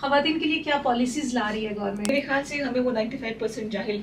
खवातीन के लिए क्या पॉलिसीज ला रही है गवर्नमेंट? मेरे ख्याल से हमें वो 95% जाहिल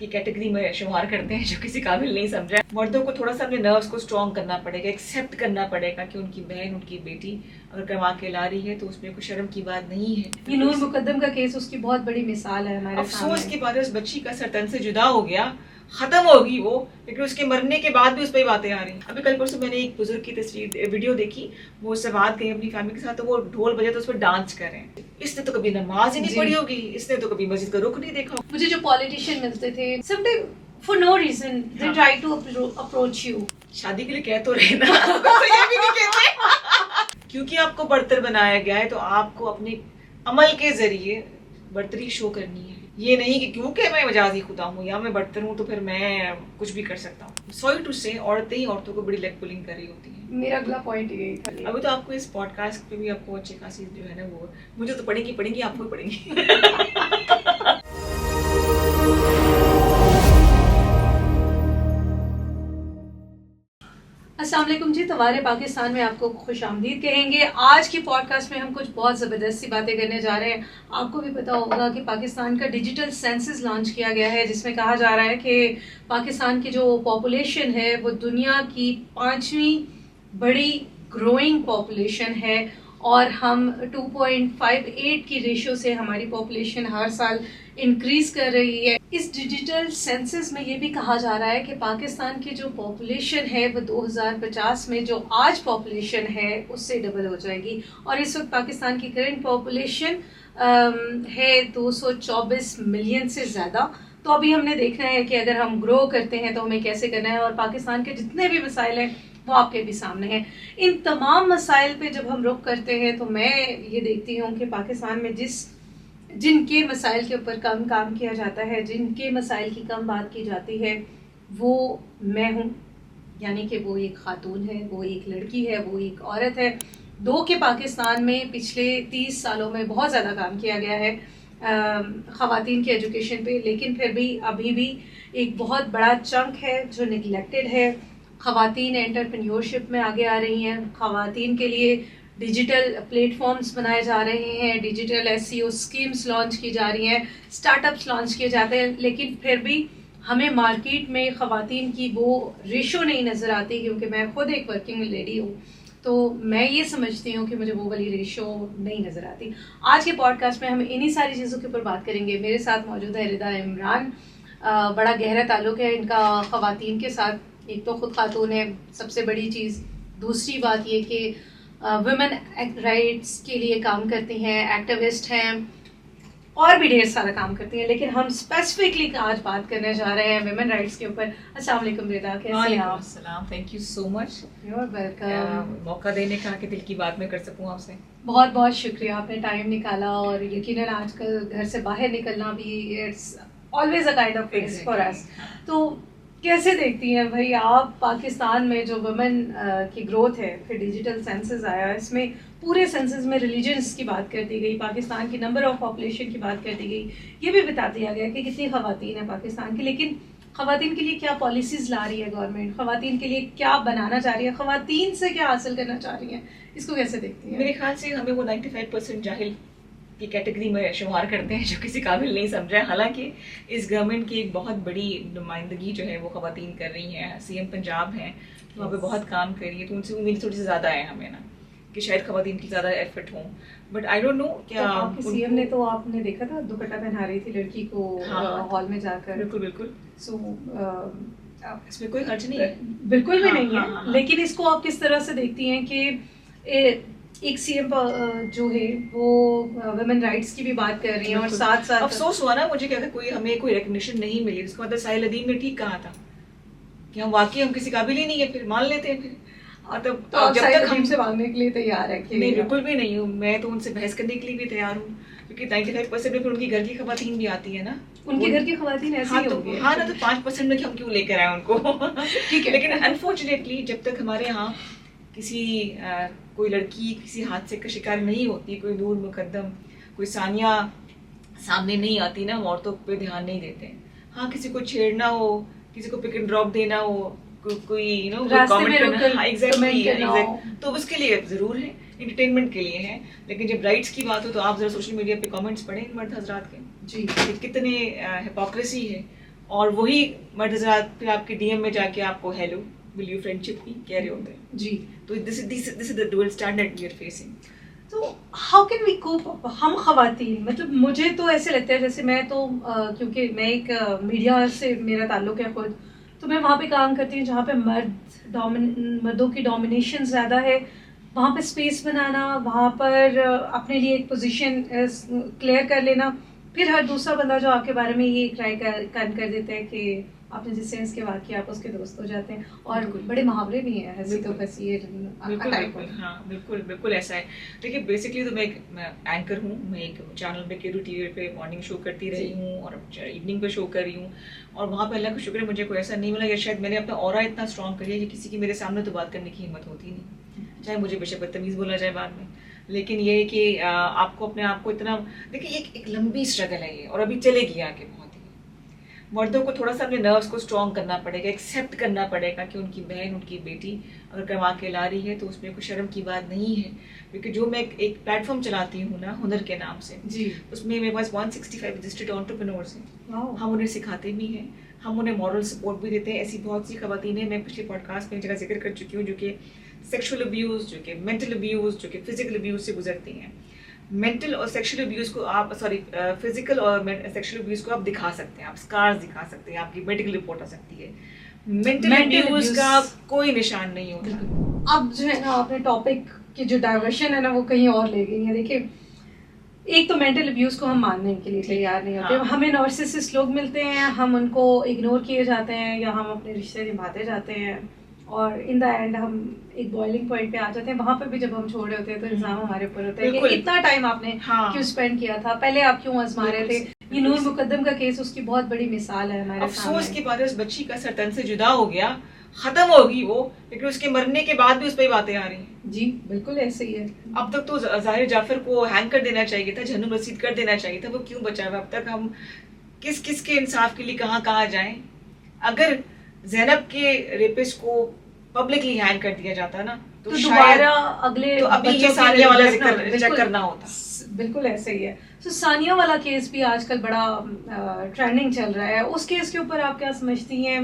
की कैटेगरी में शुमार करते हैं जो किसी काबिल नहीं समझा। मर्दों को थोड़ा सा अपने नर्व्स को स्ट्रॉन्ग करना पड़ेगा, एक्सेप्ट करना पड़ेगा कि उनकी बहन, उनकी बेटी अगर कमा के ला रही है तो उसमें कोई शर्म की बात नहीं है। ये नूर मुकद्दम का केस उसकी बहुत बड़ी मिसाल है हमारे अफसोस सामने। की बात है उस बच्ची का सर तन से जुदा हो गया, खत्म होगी वो, लेकिन उसके मरने के बाद भी उस पर बातें आ रही हैं। अभी कल परसों मैंने एक बुजुर्ग की तस्वीर वीडियो देखी, वो सवात गई अपनी फैमिली के साथ, तो वो ढोल बजा तो उस पर डांस कर रहे हैं। इसने तो कभी नमाज ही नहीं पढ़ी होगी, इसने तो कभी मस्जिद का रुख नहीं देखा। मुझे जो पॉलिटिशियन मिलते थे sometime for no reason they try to approach you. शादी के लिए कह तो रहे ना तो ये भी नहीं कहते। क्योंकि आपको बर्तर बनाया गया है तो आपको अपने अमल के जरिए बर्तरी शो करनी है। ये नहीं कि क्योंकि मैं मजाजी खुदा हूँ या मैं बर्तर हूँ तो फिर मैं कुछ भी कर सकता हूँ। सॉरी टू से औरतें ही औरतों को बड़ी लेग पुलिंग कर रही होती हैं। मेरा अगला पॉइंट यही था। अभी तो आपको इस पॉडकास्ट पे भी आपको अच्छी खासी जो है ना वो मुझे तो पड़ेगी आपको भी पड़ेगी। अस्सलाम वालेकुम जी, तवारे पाकिस्तान में आपको खुश आमदीद कहेंगे। आज की पॉडकास्ट में हम कुछ बहुत ज़बरदस्त सी बातें करने जा रहे हैं। आपको भी पता होगा कि पाकिस्तान का डिजिटल सेंसस लॉन्च किया गया है, जिसमें कहा जा रहा है कि पाकिस्तान की जो पॉपुलेशन है वो दुनिया की 5वीं बड़ी ग्रोइंग पॉपुलेशन है और हम 2.58 की रेशो से हमारी पॉपुलेशन हर साल इंक्रीज कर रही है। इस डिजिटल सेंसस में ये भी कहा जा रहा है कि पाकिस्तान की जो पॉपुलेशन है वो 2050 में जो आज पॉपुलेशन है उससे डबल हो जाएगी। और इस वक्त पाकिस्तान की करंट पॉपुलेशन है 224 मिलियन से ज़्यादा। तो अभी हमने देखना है कि अगर हम ग्रो करते हैं तो हमें कैसे करना है, और पाकिस्तान के जितने भी मसाइल हैं वो आपके भी सामने हैं। इन तमाम मसाइल पे जब हम रुख करते हैं तो मैं ये देखती हूँ कि पाकिस्तान में जिनके मसाइल के ऊपर कम काम किया जाता है, जिनके मसाइल की कम बात की जाती है, वो मैं हूँ। यानी कि वो एक खातून है, वो एक लड़की है, वो एक औरत है। दो के पाकिस्तान में पिछले 30 सालों में बहुत ज़्यादा काम किया गया है ख़वातीन की एजुकेशन पे, लेकिन फिर भी अभी भी एक बहुत बड़ा चंक है जो निगलेक्टेड है। ख़वातीन एंटरप्रेन्योरशिप में आगे आ रही हैं, ख़वातीन के लिए डिजिटल प्लेटफॉर्म्स बनाए जा रहे हैं, डिजिटल SEO स्कीम्स लॉन्च की जा रही हैं, स्टार्टअप्स लॉन्च किए जाते हैं, लेकिन फिर भी हमें मार्केट में ख़वातीन की वो रेशो नहीं नज़र आती। क्योंकि मैं खुद एक वर्किंग लेडी हूँ तो मैं ये समझती हूँ कि मुझे वो वाली रेशो नहीं नज़र आती। आज के पॉडकास्ट में हम इन्हीं सारी चीज़ों के ऊपर बात करेंगे। मेरे साथ मौजूद है रिदा इमरान। बड़ा गहरा ताल्लुक़ है इनका ख़वातीन के साथ। एक तो ख़ुद खातून है, सबसे बड़ी चीज़। दूसरी बात ये कि वुमेन राइट्स के लिए काम करती हैं, एक्टिविस्ट हैं और भी ढेर सारा काम करती हैं। लेकिन हम स्पेसिफिकली आज बात करने जा रहे हैं वुमेन राइट्स के ऊपर। अस्सलाम वालेकुम रिदा, कैसे हैं आप? अस्सलाम, thank you so much, you are welcome. मौका देने का कि दिल की बात मैं कर सकूं आपसे। बहुत बहुत शुक्रिया, आपने टाइम निकाला। और यकीनन आजकल घर से बाहर निकलना भी it's always a kind of risk for us. तो कैसे देखती हैं भाई आप पाकिस्तान में जो वुमेन की ग्रोथ है, फिर डिजिटल सेंसस आया, इसमें पूरे सेंसस में रिलीजन्स की बात कर दी गई, पाकिस्तान की नंबर ऑफ पॉपुलेशन की बात कर दी गई, ये भी बता दिया गया कि कितनी ख़वातीन है पाकिस्तान की। लेकिन ख़वातीन के लिए क्या पॉलिसीज़ ला रही है गवर्नमेंट, ख़वातीन के लिए क्या बनाना चाह रही है, ख़वातीन से क्या हासिल करना चाह रही हैं, इसको कैसे देखती हैं? मेरे ख्याल से हमें वो 95% जाहिल की कैटेगरी में शुमार करते हैं जो किसी काबिल नहीं समझा है। हालांकि इस गवर्नमेंट की एक बहुत बड़ी नुमाइंदगी जो है वो ख़वातीन कर रही हैं। CM पंजाब हैं, वहाँ पे बहुत काम कर रही है, तो उनसे उम्मीद थोड़ी सी ज़्यादा है हमें ना कि शायद ख़वातीन की ज़्यादा एफर्ट हों। बट आई डोंट नो क्या आपके CM ने तो आपने देखा था दुपट्टा पहना रही थी लड़की को हॉल में जाकर। बिल्कुल बिल्कुल। सो इसमें कोई खर्च नहीं है, बिल्कुल भी नहीं है। लेकिन इसको आप किस तरह से देखती हैं कि एक CM जो है वो वुमेन राइट्स की भी बात कर रही हैं और साथ साथ अफसोस हुआ ना मुझे कि हमें कोई रिकग्निशन नहीं मिली। उसके बाद साहिल अदीम ने ठीक कहा था कि हम वाकई हम किसी काबिल ही नहीं है, फिर मान लेते हैं फिर। और तब जब तक हमसे मांगने के लिए तैयार है कि नहीं, बिल्कुल भी नहीं हूँ मैं, तो उनसे बहस करने के लिए भी तैयार हूँ। क्योंकि 95% में फिर उनकी घर की ख़वातीन भी आती है ना, उनके घर की ख़वातीन ऐसी हाँ, ही तो होंगी। हाँ ना, तो 5% में हम क्यों लेकर आए उनको। ठीक है। लेकिन अनफॉर्चुनेटली जब तक हमारे यहाँ किसी कोई लड़की किसी हादसे का शिकार नहीं होती, कोई नूर मुकद्दम, कोई सानिया सामने नहीं आती ना, हम औरतों पे ध्यान नहीं देते। हाँ, किसी को छेड़ना हो, किसी को पिक एंड ड्रॉप देना हो, कोई कमेंट करना, तो उसके लिए जरूर है। इंटरटेनमेंट के लिए है। लेकिन जब राइट्स की बात हो तो आप जरा सोशल मीडिया पे कमेंट्स पढ़ें इन मर्द हजरात के जी, कि कितने हिपोक्रेसी है, और वही मर्द हजरात फिर आपके डीएम में जाके आपको हेलो विल यू फ्रेंडशिप की कह रहे होते हैं। जी। तो this is the dual standard we are facing. तो हाउ कैन वी कोप, हम खवातीन, मतलब मुझे तो ऐसे लगता है जैसे मैं तो क्योंकि मैं एक मीडिया से मेरा ताल्लुक है खुद, तो मैं वहाँ पे काम करती हूँ जहाँ पे मर्दों की डोमिनेशन ज़्यादा है। वहाँ पे स्पेस बनाना, वहाँ पर अपने लिए एक पोजीशन क्लियर कर लेना, फिर हर दूसरा बंदा जो आपके बारे में ये ट्राई कर देता है कि आपने जिस सेंस के वाक्य आप उसके दोस्त हो जाते हैं। और बिल्कुल। बड़े मुहावरे भी हैं, हंसी तो बसी है बिल्कुल बिल्कुल, हाँ बिल्कुल बिल्कुल ऐसा है। देखिए बेसिकली तो मैं एक एंकर हूँ, मैं एक चैनल पे केरू टीवी पे मॉर्निंग शो करती रही हूँ और इवनिंग पे शो कर रही हूँ, और वहाँ पे अल्लाह का शुक्र है मुझे कोई ऐसा नहीं मिला, या शायद मैंने अपना ऑरा इतना स्ट्रॉन्ग कर लिया कि किसी की मेरे सामने तो बात करने की हिम्मत होती नहीं, चाहे मुझे बेशक बदतमीज़ बोला जाए बाद में। लेकिन ये है कि आपको अपने आप को इतना, देखिए एक लंबी स्ट्रगल है ये, और अभी चलेगी आगे बहुत ही। मर्दों को थोड़ा सा अपने नर्व्स को स्ट्रॉन्ग करना पड़ेगा, एक्सेप्ट करना पड़ेगा कि उनकी बहन, उनकी बेटी अगर कमा के ला रही है तो उसमें कोई शर्म की बात नहीं है। क्योंकि जो मैं एक प्लेटफॉर्म चलाती हूँ ना, हुनर के नाम से जी, उसमें मेरे पास 165 रजिस्टर्ड एंटरप्रेन्योर्स हैं। वाओ, हम उन्हें सिखाते भी हैं, हम उन्हें मॉरल सपोर्ट भी देते हैं। ऐसी बहुत सी खवातीन हैं, मैं पिछले पॉडकास्ट में एक जगह जिक्र कर चुकी हूँ, जो कि सेक्शुअल अब्यूज़, जो कि मेंटल अब्यूज़, जो कि फिजिकल अब्यूज़ से गुजरती हैं। मेंटल और सेक्शुअल अब्यूज़ को आप फिजिकल और सेक्शुअल अब्यूज़ को आप दिखा सकते हैं, आप स्कार्स दिखा सकते हैं, आपकी मेडिकल रिपोर्ट आ सकती है। मेंटल अब्यूज़ का कोई निशान नहीं होता। अब जो है ना आपने टॉपिक की जो डाइवर्शन है ना वो कहीं और ले गई है। देखिए, एक तो मेंटल अब्यूज को हम मानने के लिए तैयार नहीं होते। हाँ। हमें नार्सिसिस्ट लोग मिलते हैं, हम उनको इग्नोर किए जाते हैं या हम अपने रिश्ते निभाते जाते हैं, और इन द एंड हम एक बॉइलिंग पॉइंट पे आ जाते हैं। वहाँ पे भी जब हम छोड़ रहे होते हैं तो इल्जाम हमारे ऊपर होता है कि बिल्कुल। इतना टाइम आपने हाँ। क्यों स्पेंड किया था, पहले आप क्यों आजमा रहे थे। ये नूर मुकद्दम का केस उसकी बहुत बड़ी मिसाल है हमारे अफसोस सामने। की बात है, उस बच्ची का सरतन से जुदा हो गया, खत्म होगी वो, लेकिन उसके मरने के बाद भी उस पर ही बातें आ रही हैं। जी बिल्कुल ऐसे ही है। अब तक तो जाहिर जाफर को हैंग कर देना चाहिए था, जहन्नुम रसीद कर देना चाहिए था, वो क्यों बचा हुआ? अब तक हम किस किस के इंसाफ के लिए कहाँ कहाँ जाएं? अगर जैनब के रेपिस्ट को पब्लिकली हैंग कर दिया जाता ना तो दोबारा अगले तो अभी ये सानिया वाला जिक्र चेक करना होता। बिल्कुल ऐसे ही है। तो सानिया वाला केस भी आजकल बड़ा ट्रेंडिंग चल रहा है। उस केस के ऊपर आप क्या समझती हैं?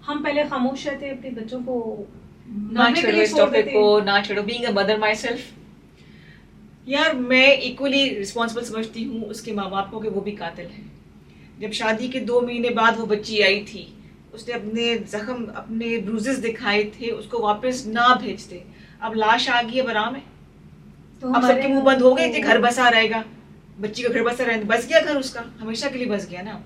हम पहले खामोश रहते, अपने बच्चों को ना छेड़ो इस टॉपिक को, ना छेड़ो। Being a mother myself, यार मैं इक्वली रिस्पॉन्सिबल समझती हूँ उसके माँ बाप को कि वो भी कातिल है। जब शादी के 2 महीने बाद वो बच्ची आई थी, उसने अपने जख्म, अपने ब्रूजेस दिखाए थे, उसको वापस ना भेजते। अब लाश आ गई, अब आराम है। तो अब सबके मुंह बंद हो गए कि घर बसा रहेगा, बच्ची का घर बसा रहेगा। बस गया घर, उसका हमेशा के लिए बस गया ना।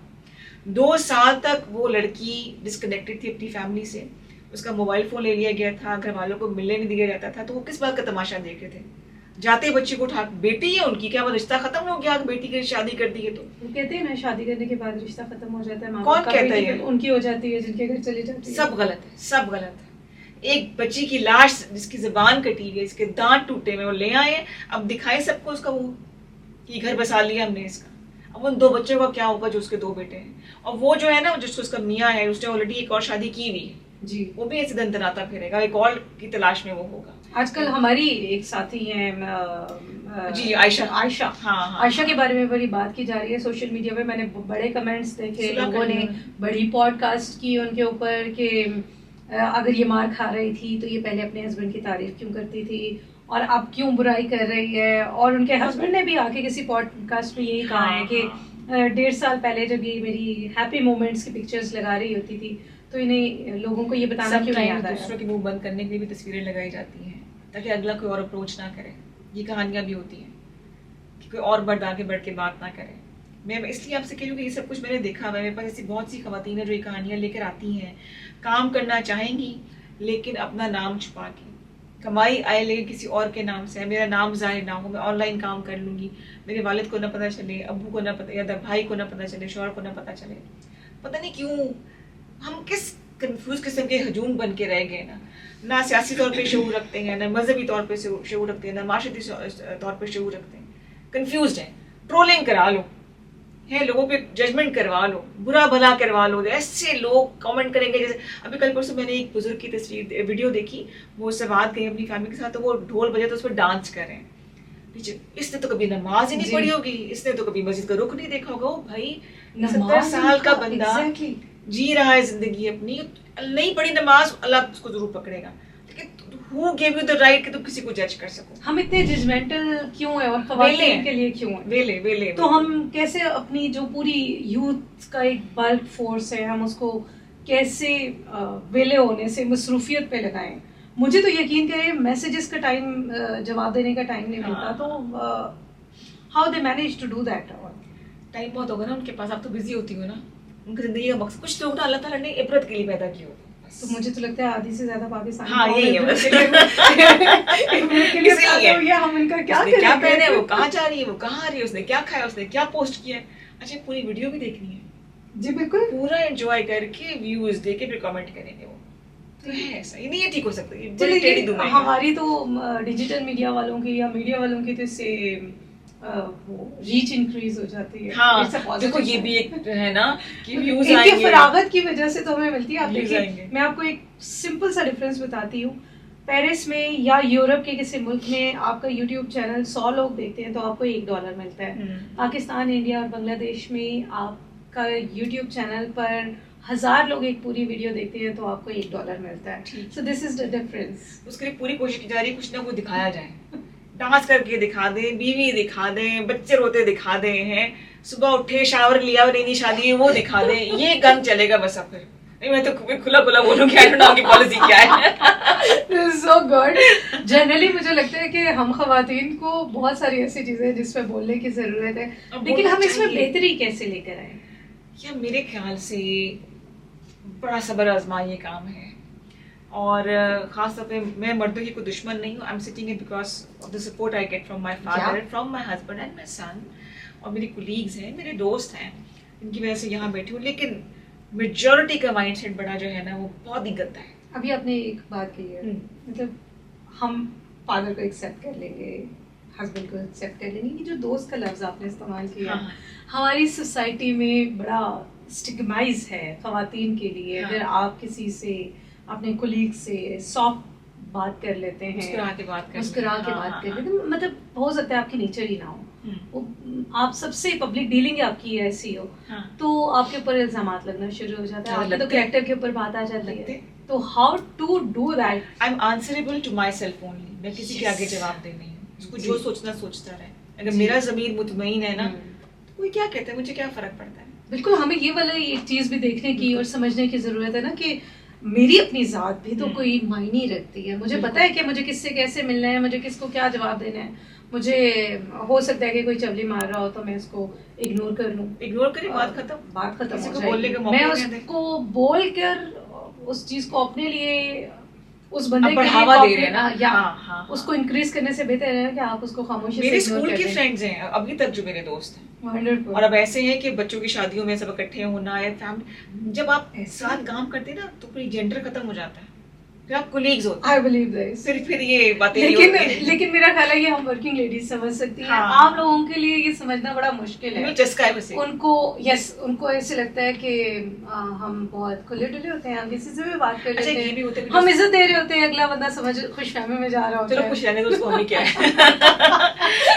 2 साल तक वो लड़की डिस्कनेक्टेड थी अपनी फैमिली से, उसका मोबाइल फोन ले लिया गया था, घर वालों को मिलने नहीं दिया जाता था। तो वो किस बात का तमाशा देख रहे थे? जाते बच्ची को उठा, बेटी है उनकी, क्या वो रिश्ता खत्म हो गया? बेटी की शादी कर दी है तो वो कहते हैं ना शादी करने के बाद रिश्ता खत्म हो जाता है। माँ कौन बाप का, कहता है? बेटी उनकी हो जाती है जिनके घर चली जाती है। सब गलत है, सब गलत है। एक बच्ची की लाश जिसकी जुबान कटी है, इसके दांत टूटे हुए, वो ले आए, अब दिखाए सबको उसका मुंह कि घर बसा लिया हमने इसका। अब उन 2 बच्चों का क्या होगा जो उसके 2 बेटे हैं? और वो जो है ना, जिसको उसका मियाँ है, उसने ऑलरेडी एक और शादी की हुई है जी, वो भी ऐसे दंतनाता फिरेगा, एक और की तलाश में वो होगा। आजकल हमारी एक साथी हैं जी, आयशा। आयशा, हाँ। आयशा के बारे में बड़ी बात की जा रही है सोशल मीडिया पे। मैंने बड़े कमेंट्स देखे, लोगों ने बड़ी पॉडकास्ट की उनके ऊपर कि अगर ये मार खा रही थी तो ये पहले अपने हस्बैंड की तारीफ क्यों करती थी और अब क्यों बुराई कर रही है। और उनके हस्बैंड ने भी आके किसी पॉडकास्ट में यही कहा है कि 1.5 साल पहले जब ये मेरी हैप्पी मोमेंट्स की पिक्चर्स लगा रही होती थी तो इन्हें लोगों को ये बताना क्यों नहीं आता है। दूसरों के मुंह बंद करने के लिए भी तस्वीरें लगाई जाती हैं ताकि अगला कोई और अप्रोच ना करे। ये कहानियां भी होती हैं कि कोई और बढ़ आगे बढ़ के बात ना करे। मैं इसलिए आपसे कह रही हूँ कि ये सब कुछ मैंने देखा हुआ है। मेरे पास ऐसी बहुत सी खवातीन है जो ये कहानियां लेकर आती हैं, काम करना चाहेंगी लेकिन अपना नाम छुपा के, कमाई आए लेकिन किसी और के नाम से है, मेरा नाम जाहिर ना हो, मैं ऑनलाइन काम कर लूँगी, मेरे वालिद को ना पता चले, अब्बू को ना पता, या भाई को ना पता चले, शौहर को ना पता चले। पता नहीं क्यों हम किस कंफ्यूज किस्म के हजूम बन के रह गए ना सियासी तौर पे शऊर रखते हैं, ना मजहबी तौर पे शऊर रखते हैं, ना माशरती तौर पे शऊर रखते हैं। कंफ्यूज हैं। ट्रोलिंग करा लो, है, लोगों पे जजमेंट करवा लो, बुरा भला करवा लो, ऐसे लोग कमेंट करेंगे। जैसे अभी कल परसों मैंने एक बुजुर्ग की तस्वीर वीडियो देखी, वो सवात गए अपनी फैमिली के साथ, तो वो ढोल बजे तो उस पर डांस कर रहे हैं पीछे। इसने तो कभी नमाज ही नहीं पढ़ी होगी, इसने तो कभी मस्जिद का रुख नहीं देखा होगा। ओ भाई 70 साल का बंदा जी रहा है जिंदगी अपनी, नहीं पढ़ी नमाज, अल्लाह उसको जरूर पकड़ेगा। Who gave you the right कि तुम किसी को जज कर सको? हम इतने जजमेंटल क्यों है और ख़वातीन के लिए क्यों है? वेले तो हम कैसे अपनी जो पूरी यूथ का एक बल्क फोर्स है, हम उसको कैसे वेले होने से मसरूफियत पे लगाएं? मुझे तो यकीन करें मैसेजेस का टाइम, जवाब देने का टाइम नहीं मिलता, तो how they manage to do that? Time बहुत होगा ना उनके पास, आप तो बिजी होती हो ना, उनकी जिंदगी का मकसद कुछ लोग ना अल्लाह ताला ने इबरत के लिए पैदा किया होगा। तो मुझे तो लगता है आधी से ज्यादा पाकिस्तान हाँ यही है बस हम इनका क्या पहने है, वो कहाँ जा रही है, वो कहाँ आ रही है, उसने क्या खाया, उसने क्या पोस्ट किया है। अच्छा पूरी वीडियो भी देखनी है जी, बिल्कुल पूरा एंजॉय करके व्यूज देके फिर कमेंट करेंगे वो, तो है ऐसा, ये नहीं है ठीक हो सकता है, बड़ी टेढ़ी दुनिया है। हमारी तो डिजिटल मीडिया वालों की या मीडिया वालों की तो इससे वो रीच इंक्रीज हो जाती है। हाँ, देखो ये भी एक है ना कि व्यूज आएंगे, इनकी फरागत की वजह से तो हमें मिलती है। आप देखिए मैं आपको एक सिंपल सा डिफरेंस बताती हूँ। पेरिस में या यूरोप के किसी मुल्क में आपका यूट्यूब चैनल 100 लोग देखते हैं तो आपको $1 मिलता है। पाकिस्तान, इंडिया और बांग्लादेश में आपका यूट्यूब चैनल पर 1000 लोग एक पूरी वीडियो देखते हैं तो आपको $1 मिलता है। So this is the difference. उसके लिए पूरी कोशिश की जा रही है कुछ ना कुछ दिखाया जाए, डांस करके दिखा दें, बीवी दिखा दें, बच्चे रोते दिखा दें, हैं सुबह उठे शावर लिया और नई शादी वो दिखा दें, ये गन चलेगा बस। अब फिर नहीं, मैं तो खुला बोलूंगी, आई डोंट नो की पॉलिसी क्या है। So good. जनरली मुझे लगता है कि हम खवातीन को बहुत सारी ऐसी चीजें जिसपे बोलने की जरूरत है, लेकिन हम इसमें बेहतरी कैसे लेकर आए? या मेरे ख्याल से बड़ा सब्र आजमा ये काम है, और खास तौर पे मैं मर्दों की कोई दुश्मन नहीं हूँ। I am sitting here because of the support I get from my father, from my husband and my son, और मेरी कोलीग्स हैं, मेरे दोस्त हैं, इनकी वजह से यहाँ बैठी हूँ। लेकिन मेजॉरिटी का माइंडसेट बड़ा जो है ना वो बहुत ही गंदा है। अभी आपने एक बात कही है, मतलब हम फादर को एक्सेप्ट कर लेंगे, हस्बैंड को एक्सेप्ट कर लेंगे, जो दोस्त का लफ्ज आपने इस्तेमाल किया, हाँ। हमारी सोसाइटी में बड़ा स्टिग्माइज है खवातीन के लिए। हाँ। अगर आप किसी से, अपने कोलीग से सॉफ्ट बात कर लेते हैं, मुस्कुरा के बात कर लेते हैं, मतलब हो सकता है आपकी नेचर ही ना हो, आप सबसे पब्लिक डीलिंग आपकी ऐसी हो, तो आपके ऊपर इल्जामात लगना शुरू हो जाता है, आपके तो कैरेक्टर के ऊपर बात आ जाती है। तो how to do that? I am answerable to myself only. मैं किसी के आगे जवाब दे नहीं हूँ, उसको जो सोचना सोचता रहे। अगर मेरा ज़मीर मुतमईन है ना, कोई क्या कहता है, मुझे क्या फर्क पड़ता है। बिल्कुल, हमें ये वाला एक चीज भी देखने की और समझने की जरूरत है ना कि मेरी अपनी जात भी तो कोई मायने रखती है। मुझे पता है कि मुझे किससे कैसे मिलना है, मुझे किसको क्या जवाब देना है। मुझे हो सकता है कि कोई चवली मार रहा हो तो मैं उसको इग्नोर कर लूं, इग्नोर करें, बात खत्म हो जाएगी। मैं उसको बोल कर उस चीज को अपने लिए, उस बंदे के बढ़ावा दे रहे हैं ना, या उसको इंक्रीज करने से बेहतर है कि आप उसको खामोशी से। मेरे स्कूल के फ्रेंड्स हैं अभी तक जो मेरे दोस्त हैं, और अब ऐसे हैं कि बच्चों की शादियों में सब इकट्ठे होना है, फैमिली, जब आप साथ काम करते हैं ना तो पूरी जेंडर खत्म हो जाता है, फिर आप कोलीग्स होते हैं। I believe this. फिर ये बातें नहीं होती। लेकिन मेरा ख्याल है ये हम वर्किंग लेडीज समझ सकती हैं। आम लोगों के लिए ये समझना बड़ा मुश्किल है। उनको ऐसे लगता है कि हम बहुत खुले डुले होते हैं, हम किसी से भी बात कर लेते हैं, हम इज्जत दे रहे होते हैं, अगला बंदा समझ खुशफहमी में जा रहा होता है। चलो खुश रहने दो उसको, हमें क्या है।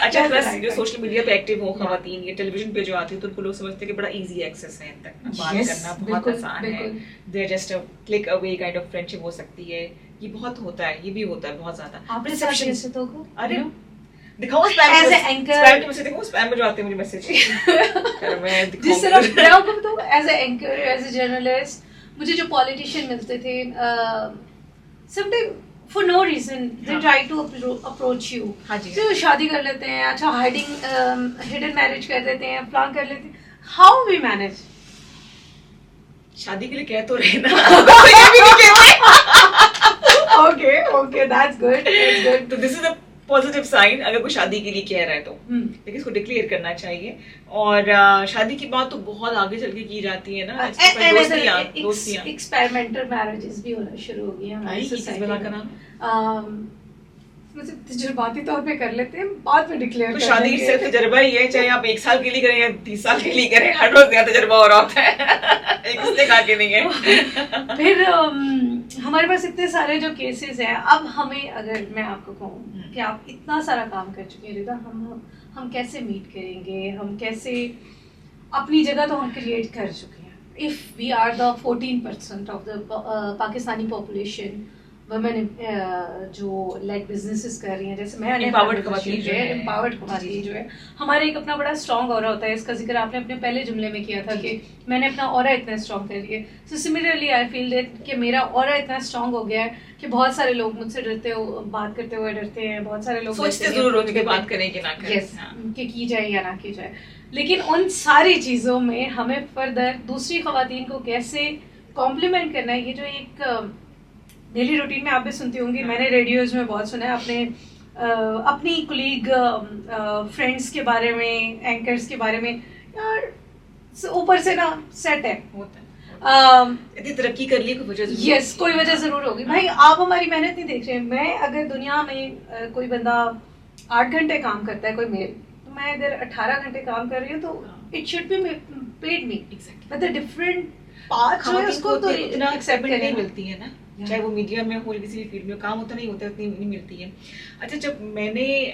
अच्छा, प्लस जो सोशल मीडिया पे एक्टिव हो खवातीन, ये टेलीविजन पे जो आती है तो उनको लोग समझते हैं कि बड़ा इजी एक्सेस है इन तक, बात करना बहुत आसान है, they just a click away kind of friendship हो सकती है। ये बहुत होता है, ये भी होता है बहुत ज्यादा। आपके साथ कैसे तो को? अरे दिखाओ spam as a anchor, spam के मैसेज देखो, स्पैम में जो आते हैं मुझे मैसेज मैं दिखाऊंगी। जिस तरह मैं आपको बताऊं, as a anchor, as a journalist, मुझे जो पॉलिटिशियन मिलते थे, sometime for no reason they try to approach you. हाँ जी, तो शादी कर लेते हैं, अच्छा हिडन मैरिज कर देते हैं, प्लान कर लेते हैं। How we manage? शादी के लिए कह तो रहे ना, तो ये भी नहीं कहते। Okay, that's good. तो this is a positive sign अगर कोई शादी के लिए कह रहा है तो, लेकिन इसको डिक्लेयर करना चाहिए। और शादी की बात तो बहुत आगे चल के की जाती है ना, एक्सपेरिमेंटल मैरिजेस भी होना शुरू हो गई हैं हमारी सोसाइटी में। मतलब तजुर्बाती तौर पे कर लेते हैं, बाद में डिक्लेयर तो कर शादी देंगे। सिर्फ तजर्बा ही है, चाहे आप 1 साल के लिए करें या 30 साल के लिए करें, हर रोज नया तजर्बा हो रहा होता है। एक इसने कहा कि नहीं है। फिर हमारे पास इतने सारे जो केसेस हैं, अब हमें, अगर मैं आपको कहूँ कि आप इतना सारा काम कर चुके हैं रिदा, हम कैसे मीट करेंगे, हम कैसे, अपनी जगह तो हम क्रिएट कर चुके हैं। If we are the 14% of the Pakistani population women जो लाइक बिजनेसेस कर रही हैं, जैसे मैं Empowered खवातीन जो है, एम्पावर्ड खवातीन जो है, हमारा एक अपना बड़ा स्ट्रॉन्ग ऑरा होता है। इसका जिक्र आपने अपने पहले जुमले में किया था कि मैंने अपना ऑरा इतना स्ट्रॉन्ग कर लिया। So similarly I feel that कि मेरा ऑरा इतना स्ट्रॉन्ग हो गया है कि बहुत सारे लोग मुझसे बात करते हुए डरते हैं। बहुत सारे लोग सोचते जरूर हो कि बात करें कि ना करें। यस, कि की जाए या ना की जाए। लेकिन उन सारी चीज़ों में हमें फर्दर दूसरी खवातीन को कैसे कॉम्प्लीमेंट करना है, ये जो एक डेली रूटीन में आप भी सुनती होंगी, मैंने रेडियोज में बहुत सुना है अपनी कुलीग फ्रेंड्स के बारे में, एंकर्स के बारे में, यार ऊपर से ना सेट है, इतनी तरक्की कर ली, कोई वजह यस, कोई वजह जरूर होगी। भाई आप हमारी मेहनत नहीं देख रहे हैं। मैं अगर दुनिया में कोई बंदा 8 घंटे काम करता है, कोई मेल, तो मैं अगर 18 घंटे काम कर रही हूँ तो it should be paid me, but the different part जो है उसको तो इतना एक्सेप्ट नहीं करना मिलती है ना, चाहे वो मीडिया में हो, किसी भी फील्ड में काम होता नहीं होता, उतनी नहीं मिलती है। अच्छा, जब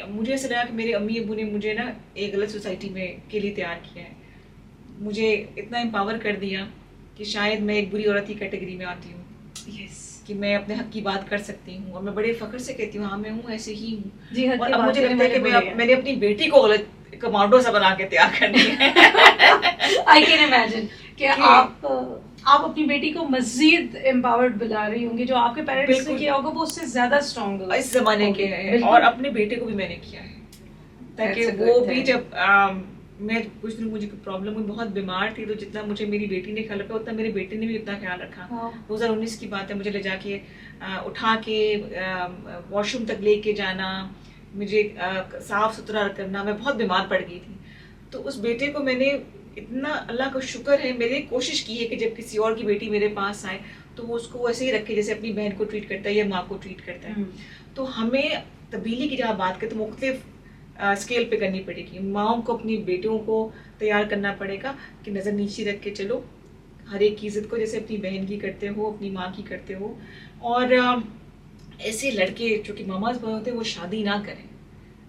मुझे ऐसा लगा कि मेरे अम्मी अबू ने मुझे ना एक गलत सोसाइटी में के लिए तैयार किया है, मुझे इतना एम्पावर कर दिया कि शायद मैं एक बुरी औरत की कैटेगरी में आती हूँ। यस, कि मैं अपने हक की बात कर सकती हूँ, और मैं बड़े फख्र से कहती हूँ हाँ मैं हूँ, ऐसे ही हूँ। जी, हक और की अब बात मुझे करने लगता है कि वाले मैंने अपनी बेटी को गलत कमांडो सा बना के तैयार करनी है। आई कैन इमेजिन कि आप अपनी बेटी को मजीद एम्पावर्ड बना रही होंगी। जो आपके पेरेंट्स ने बिल्कुल। किया होगा वो उससे ज्यादा स्ट्रॉन्ग होगा इस जमाने के हैं, और अपने बेटे को भी मैंने किया है, ताकि That's a वो good भी thing. जब मैं कुछ दिन मुझे प्रॉब्लम हुई, बहुत बीमार थी, तो जितना मुझे मेरी बेटी ने ख्याल रखा उतना मेरे बेटे ने भी उतना ख्याल रखा। 2019 की बात है, मुझे ले जाके उठा के वॉशरूम तक लेके जाना, मुझे साफ सुथरा करना, मैं बहुत बीमार पड़ गई थी। तो उस बेटे को मैंने इतना, अल्लाह का शुक्र है, मैंने कोशिश की है कि जब किसी और की बेटी मेरे पास आए तो वो उसको वैसे ही रखे जैसे अपनी बहन को ट्रीट करता है या माँ को ट्रीट करता है। तो हमें तब्दीली की जब बात करें तो मुख्तलिफ स्केल पे करनी पड़ेगी। माओं को अपनी बेटियों को तैयार करना पड़ेगा कि नज़र नीचे रख के चलो, हर एक की इज्जत को जैसे अपनी बहन की करते हो, अपनी माँ की करते हो। और ऐसे लड़के जो कि मामाज बॉय होते हैं वो शादी ना करें,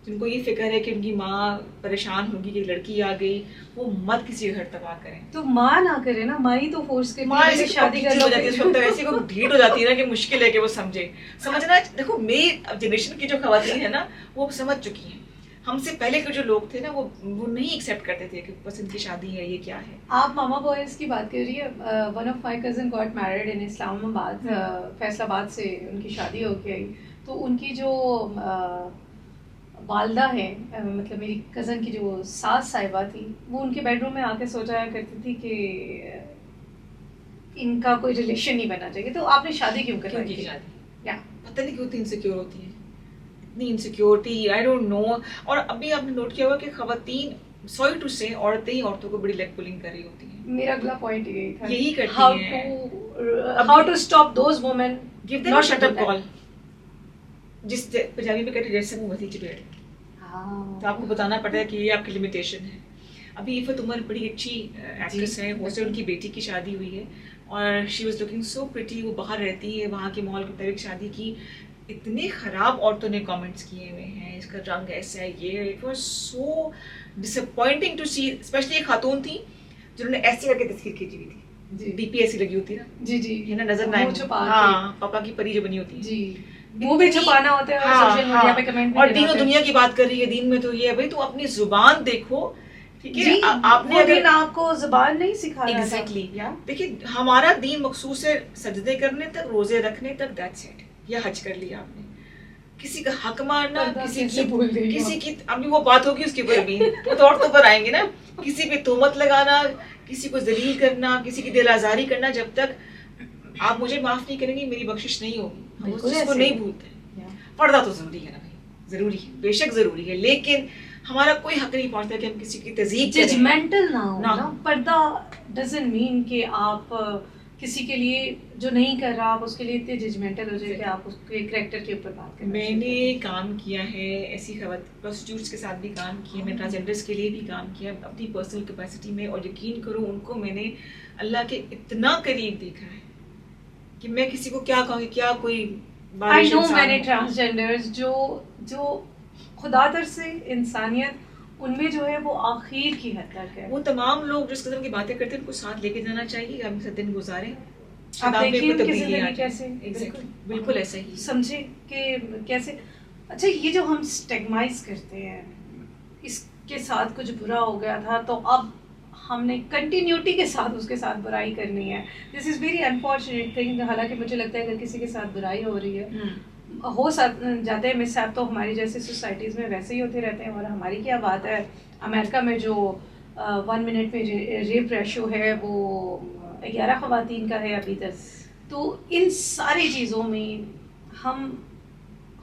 जिनको ये फिक्र है कि उनकी माँ परेशान होगी कि लड़की आ गई, वो मत किसी घर तबाह करें। तो माँ ना करे ना, माँ ही तो फोर्स करती माँ है ऐसी कि शादी कर लो। हो जाती है, उसको ऐसी को ढीठ हो जाती है ना कि मुश्किल है कि वो समझना। देखो मेरी जनरेशन की जो खवातीन है ना वो समझ चुकी हैं। हमसे पहले के जो लोग थे ना वो नहीं एक्सेप्ट करते थे कि पसंद की शादी है, ये क्या है। आप मामा बॉयज की बात कर रही है। One of my cousin got married in Islamabad, Faisalabad से उनकी शादी हो गई। तो उनकी जो वालदा है, मतलब मेरी कज़न की जो सास साहिबा थी, वो उनके बेडरूम में आके सो जाया करती थी कि इनका कोई रिलेशन नहीं बनना चाहिए। तो आपने शादी क्यों करवाई थी? या पता नहीं क्यों इतनी इनसिक्योर होती है, इतनी इनसिक्योरिटी, आई डोंट नो। और अभी आपने नोट किया होगा कि खवातीन, सॉरी टू से, औरतें ही औरतों को बड़ी लेग पुलिंग कर रही होती हैं। मेरा अगला पॉइंट यही था, यही करती हैं। How to stop those women, give them shut up call, जिस पंजाबी में कहते हैं जैसे मुंह मती चिड़ेड़। तो आपको बताना पड़ता है कि ये आपकी लिमिटेशन है। अभी इफ़त उमर बड़ी अच्छी एक्ट्रेस है, उससे उनकी बेटी की शादी हुई है और she was looking so pretty. वो बाहर रहती है, वहाँ के माहौल के मुताबिक शादी की। इतने ख़राब औरतों ने कमेंट्स किए हुए हैं, इसका रंग ऐसा है, ये। It was so disappointing to see. Specially एक खातून थी जिन्होंने ऐसे करके तस्वीर खींची हुई थी, डीपी ऐसी लगी होती है ना, जी जी, है ना, नजर ना, हाँ, पापा की परी जो बनी होती है जी, वो भी छुपाना होता है। हाँ, सोशल मीडिया पे कमेंट और दीन और दुनिया की बात कर रही है, दीन में तो ये है भाई, तो अपनी जुबान देखो, ठीक है। आपने अगर आपको जुबान नहीं सिखाया, एग्जैक्टली, देखिए हमारा दीन मखसूस है सजदे करने तक, रोजे रखने तक, दैट्स इट। या हज कर लिया आपने, किसी का हक मारना, किसी की अभी वो बात होगी उसके ऊपर भी, वो तो औरतों पर आएंगे ना, किसी पे तोहमत लगाना, किसी को जलील करना, किसी की दिल आजारी करना, जब तक आप मुझे माफ नहीं करेंगे मेरी बख्शिश नहीं होगी। हम उस चीज को नहीं भूलते। पर्दा तो जरूरी है ना भाई, जरूरी है, बेशक जरूरी है, लेकिन हमारा कोई हक नहीं पहुंचता कि हम किसी की तज़ीब जजमेंटल ना हो ना। पर्दा डजंट मीन कि आप किसी के लिए जो नहीं कर रहा आप उसके लिए इतने जजमेंटल हो जाए कि आप उसके कैरेक्टर के ऊपर बात करें। मैंने काम किया है ऐसी प्रोस्टिट्यूट्स के साथ भी काम किया, मैं ट्रांसजेंडर्स के लिए भी काम किया अपनी पर्सनल कैपेसिटी में, और यकीन करो उनको मैंने अल्लाह के इतना करीब देखा है कि मैं किसी को क्या कहूँगी, क्या कोई आई नो मैंने ट्रांसजेंडर्स जो खुदातर से इंसानियत उनमें जो है वो आखिर की हद तक है। वो तमाम लोग जिस किस्म की बातें करते हैं उनको साथ लेके जाना चाहिए, हम साथ दिन गुजारें। आप देखिए उनकी जिंदगी कैसे बिल्कुल ऐसा ही समझे कि कैसे। अच्छा, ये जो हम स्टिग्माइज करते हैं, इसके साथ कुछ बुरा हो गया था तो अब हमने कंटिन्यूटी के साथ उसके साथ बुराई करनी है। This is very unfortunate thing. हालांकि मुझे लगता है अगर किसी के साथ बुराई हो रही है हो जाते हैं मिसहैप, तो हमारी जैसे सोसाइटीज़ में वैसे ही होते रहते हैं। और हमारी क्या बात है, अमेरिका में जो 1 मिनट में रेप रेशो है वो 11 ख़वातीन का है अभी तक। तो इन सारी चीज़ों में हम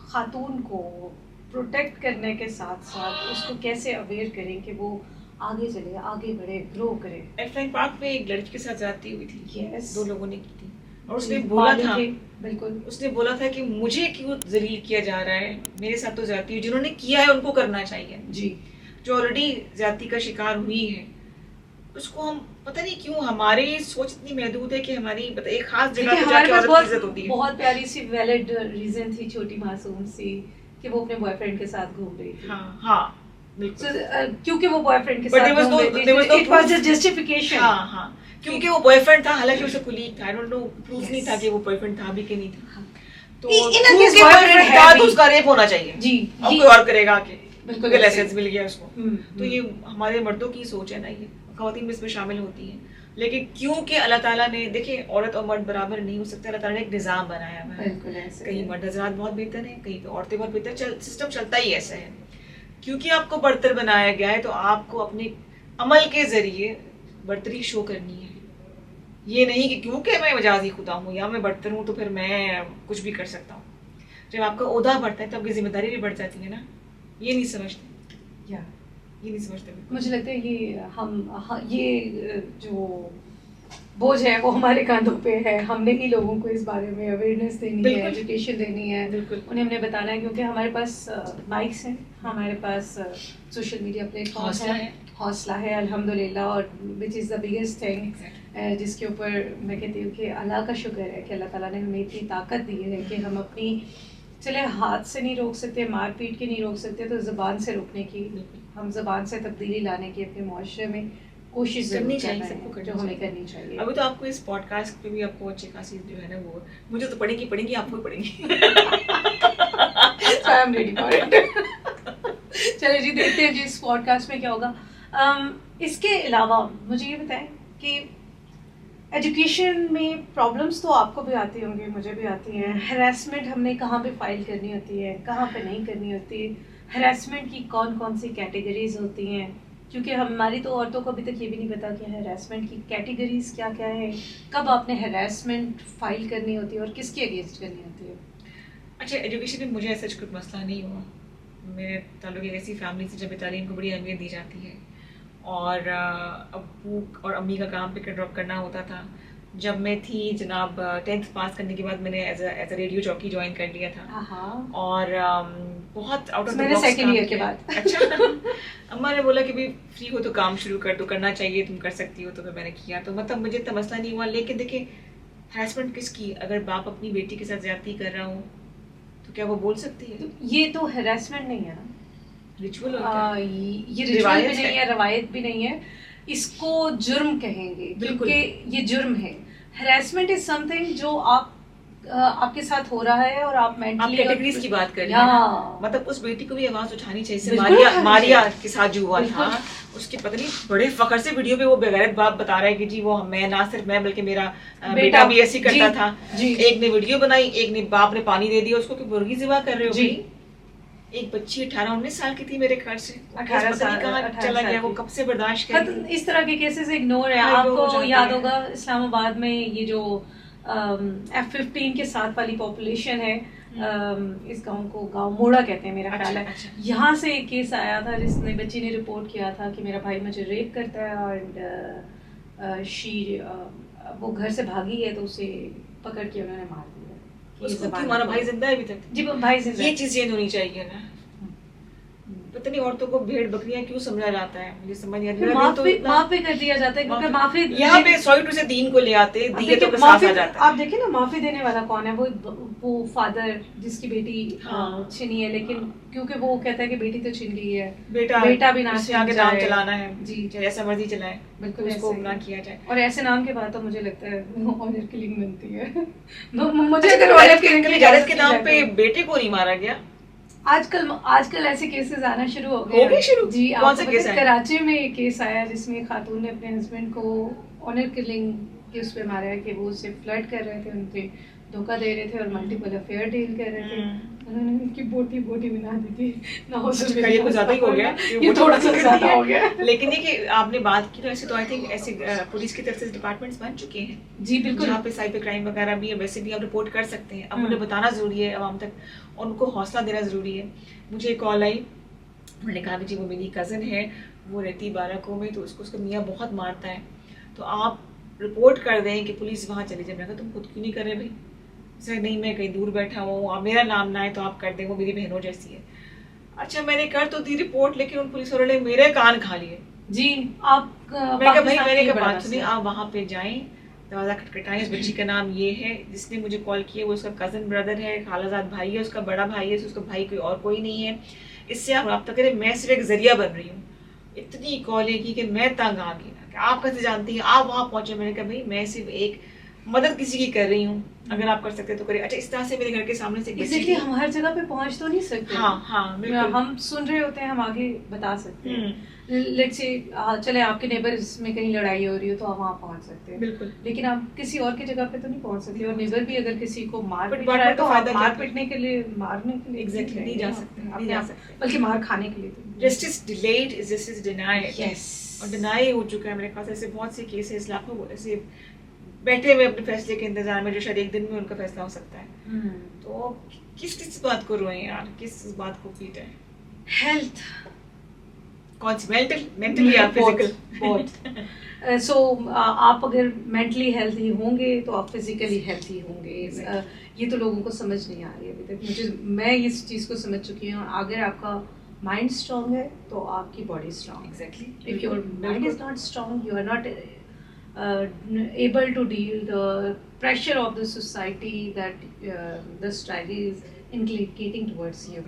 खातून को प्रोटेक्ट करने के साथ साथ उसको कैसे अवेयर करें कि वो आगे चले, आगे बढ़े, ग्रो करे। एफलाइन पार्क में एक लड़की के साथ जाती हुई थी, yes. 2 लोगों ने की थी, और उसने बोला था, बिल्कुल उसने बोला था कि मुझे क्यों जलील किया जा रहा है, मेरे साथ तो जाती है, जिन्होंने किया है उनको करना चाहिए जी, जो ऑलरेडी जाति का शिकार हुई है उसको हम पता नहीं क्यों हमारी सोच इतनी महदूद है कि हमारी एक खास जगह पे जाके औरत की इज्जत होती है। बहुत प्यारी सी वैलिड रीजन थी, छोटी मासूम सी, कि वो अपने बॉयफ्रेंड के साथ घूम रही थी। हाँ बिल्कुल, क्योंकि वो बॉयफ्रेंड के साथ घूम रही थी, इट वाज अ जस्टिफिकेशन। हाँ क्योंकि वो बॉयफ्रेंड था, हालांकि उसका कुलीग था, आई डोंट नो, प्रूफ नहीं था कि वो बॉयफ्रेंड था भी कि नहीं था। तो क्योंकि बॉयफ्रेंड था तो उसका रेप होना चाहिए जी, अब कोई और करेगा कि बिल्कुल लाइसेंस मिल गया उसको। तो ये हमारे मर्दों की सोच है ना, ये ख़वातीन भी इसमें शामिल होती हैं। लेकिन क्योंकि अल्लाह ताला ने, देखिए औरत और मर्द बराबर नहीं हो सकते, अल्लाह ताला ने एक निज़ाम बनाया हुआ है, कहीं मर्द हज़रात बहुत बेहतर हैं, कहीं पे औरतें बहुत बेहतर, सिस्टम चलता ही ऐसा है। क्योंकि आपको बर्तर बनाया गया है तो आपको अपने अमल के ज़रिए बर्तरी शो करनी है। ये नहीं कि क्योंकि मैं मजाजी खुदा हूँ या मैं बर्तर हूँ तो फिर मैं कुछ भी कर सकता हूँ। जब आपका ओहदा बढ़ता है तो आपकी जिम्मेदारी भी बढ़ जाती है ना, ये नहीं समझते या ये नहीं समझते। मुझे लगता है ये जो बोझ है वो हमारे कांधों पे है। हमने ही लोगों को इस बारे में अवेयरनेस देनी है, एजुकेशन देनी है, उन्हें हमने बताना है, क्योंकि हमारे पास माइक्स हैं, हमारे पास सोशल मीडिया प्लेटफॉर्म्स है, हौसला है अल्हम्दुलिल्लाह, और which is the biggest thing जिसके ऊपर मैं कहती हूँ कि अल्लाह का शुक्र है कि अल्लाह ताला ने हमें इतनी ताकत दी है कि हम अपनी, चले हाथ से नहीं रोक सकते, मार पीट के नहीं रोक सकते, तो ज़बान से रोकने की, हम ज़बान से तब्दीली लाने की अपने मुआशरे में कोशिश करनी चाहिए, सबको जो हमें करनी चाहिए। अभी तो आपको इस पॉडकास्ट पे भी आपको अच्छी खासी जो है ना, वो मुझे तो पढ़ेंगी आपको पढ़ेंगी। I am ready for it. चलिए जी, देखते हैं जी इस पॉडकास्ट में क्या होगा। इसके अलावा मुझे ये बताएं कि एजुकेशन में प्रॉब्लम्स तो आपको भी आती होंगी, मुझे भी आती हैं। हैरेसमेंट हमने कहाँ पे फाइल करनी होती है, कहाँ पे नहीं करनी होती, हैरेसमेंट की कौन कौन सी कैटेगरीज होती हैं, क्योंकि हमारी तो औरतों को अभी तक ये भी नहीं पता कि हैरेसमेंट की कैटेगरीज क्या क्या है, कब आपने हैरेसमेंट फाइल करनी होती है और किसके अगेंस्ट करनी होती है। अच्छा, एजुकेशन में मुझे ऐसा कुछ मसला नहीं हुआ। मेरे ताल्लुक एक ऐसी फैमिली से जब तालीम को बड़ी अहमियत दी जाती है, और अब्बू और अम्मी का काम पिक एंड ड्रॉप करना होता था। जब मैं थी जनाब 10th पास करने के बाद मैंने as a radio jockey join कर लिया था, और बहुत out of the box second year के बाद। अच्छा, अम्मा ने बोला कि भाई फ्री हो तो काम शुरू कर, तो करना चाहिए, तुम कर सकती हो, तो फिर मैंने किया। तो मतलब मुझे इतना मसला नहीं हुआ। लेकिन देखिए, हैरेसमेंट किसकी, अगर बाप अपनी बेटी के साथ ज्यादती कर रहा हो तो क्या वो बोल सकती है? ये तो हैरेसमेंट नहीं है ना, रिचुअल होता है, ये रिचुअल भी नहीं है, रवायत भी नहीं है, इसको जुर्म कहेंगे, क्योंकि ये जुर्म है। हैरेसमेंट इज समथिंग जो आपके साथ हो रहा है और आप मेंटली, कैटेगरीज की बात कर रही हैं, मतलब उस बेटी को भी आवाज उठानी चाहिए। मारिया के साथ जो हुआ था, उसके पता नहीं बड़े फखर से वीडियो पे वो बेगैरत बाप बता रहा है कि जी वो मैं, ना सिर्फ मैं बल्कि मेरा बेटा भी ऐसी करता था। एक ने वीडियो बनाई, एक ने बाप ने पानी दे दिया उसको कि मुर्गी ज़िबा कर रहे हो जी। एक बच्ची 18-19 साल की थी मेरे ख्याल से, 18 साल कहाँ चला गया, वो कब से बर्दाश्त कर। इस तरह के केसेस इग्नोर है। आपको याद होगा इस्लामाबाद में ये जो F-15 के साथ वाली पॉपुलेशन है, इस गांव मोड़ा कहते हैं मेरा ख्याल है। यहाँ से एक केस आया था जिसने बच्ची ने रिपोर्ट किया था कि मेरा भाई मुझे रेप करता है, और वो घर से भागी है तो उसे पकड़ के उन्होंने मार दिया। उसको तुम्हारा भाई जिंदा है अभी तक? जी भाई जिंदा। ये चीज चेंज होनी चाहिए ना। पता नहीं औरतों को भेड़ बकरियां क्यों समझा जाता है, मुझे समझ नहीं आता। माफ भी कर दिया जाता है क्योंकि माफी यहाँ पे 100 से दीन को ले आते, दियतों के साथ आ जाता है। आप देखिए ना, माफी देने वाला कौन है? वो फादर जिसकी बेटी छिनी है, लेकिन क्योंकि वो कहता है कि बेटी तो छिन गई है, बेटा भी ना आगे नाम चलाना है जी, जैसा मर्जी चलाए, बिल्कुल उसको ना किया जाए। और ऐसे नाम के बाद तो मुझे लगता है ऑनर किलिंग बनती है। मुझे इजाजत के नाम पे बेटे को नहीं मारा गया। आजकल ऐसे केसेस आना शुरू हो गए शुरू जी। कौन सा केस है? कराची में एक केस आया जिसमें एक खातून ने अपने हस्बैंड को ऑनर किलिंग के उस पे मारा है कि वो उससे फ्लर्ट कर रहे थे, उनके धोखा दे रहे थे और मल्टीपल अफेयर डील कर रहे थे। उन्होंने उनकी बोटी बना दी थी ना, हो सकता ये कुछ ज्यादा ही हो गया, ये थोड़ा सा ज्यादा हो गया। लेकिन ये कि आपने बात की तो ऐसे तो आई थिंक ऐसे पुलिस की तरफ से डिपार्टमेंट्स बन चुके हैं जी, बिल्कुल, जहाँ पे साइबर क्राइम वगैरह भी है, वैसे भी आप रिपोर्ट कर सकते हैं। अब उन्हें बताना जरूरी है आवाम तक, उनको हौसला देना जरूरी है। मुझे एक कॉल आई, उन्होंने कहा कि जी वो मेरी कज़न है, वो रहती बाराको में, तो उसका मियाँ बहुत मारता है, तो आप रिपोर्ट कर दें कि पुलिस वहाँ चली जाए। मैंने कहा तुम खुद क्यों नहीं कर रहे भाई? सर नहीं, मैं कहीं दूर बैठा हूँ, आप मेरा नाम ना है तो आप कर दें, वो मेरी बहनों जैसी है। अच्छा मैंने कर तो दी रिपोर्ट, लेकिन उन पुलिस वालों ने मेरे कान खा लिए जी। आप मैंने कहा भाई मैंने कहा बात सुनिए, आप वहाँ पे जाएं, दरवाजा खटखटाएं, इस बच्ची का नाम ये है, जिसने मुझे कॉल किया वो उसका कज़न ब्रदर है, खालाजाद भाई है, उसका बड़ा भाई है, उसका भाई कोई और कोई नहीं है, इससे आप रब्ता करें, मैं सिर्फ एक जरिया बन रही हूँ। इतनी कॉलें की कि मैं तंग आ गई कि आप कैसे जानती हैं, आप वहाँ पहुँचे। मैंने कहा भाई मैं सिर्फ एक मदद किसी की कर रही हूँ, अगर आप कर सकते तो करिए। अच्छा इस तरह से मेरे घर के सामने से इसलिए हम हर जगह पे पहुँच तो नहीं सकते। हाँ बिल्कुल, हम सुन रहे होते हैं, हम आगे बता सकते हैं। लेट्स से चले आपके नेबर्स में कहीं लड़ाई हो रही हो तो आप वहाँ पहुँच सकते हैं, बिल्कुल, लेकिन आप किसी और की जगह पे तो नहीं पहुँच सकते। और नेबर भी अगर किसी को मार पीट रहा है तो मार पीटने के लिए, मारने के लिए एग्जैक्टली नहीं जा सकते, बल्कि मार खाने के लिए। Justice delayed is justice denied. Yes, और डिनाई हो चुका है मेरे पास ऐसे बहुत से केसेस, लाखों ऐसे बैठे हुए अपने फैसले के इंतजार में, जो शायद एक दिन में उनका फैसला हो सकता है। तो किस बात को रोए यार, किस बात को पीटे? हेल्थ कौन सी, मेंटली या फिजिकल? बोथ। सो आप अगर मेंटली हेल्थी होंगे तो आप फिजिकली हेल्थी होंगे। ये तो लोगों को समझ नहीं आ रही अभी तक। मैं इस चीज़ को समझ चुकी हूँ, अगर आपका माइंड स्ट्रांग है तो आपकी body strong. Exactly, if your mind is not strong, you are not able to deal the pressure of the society that the society is inculcating towards you.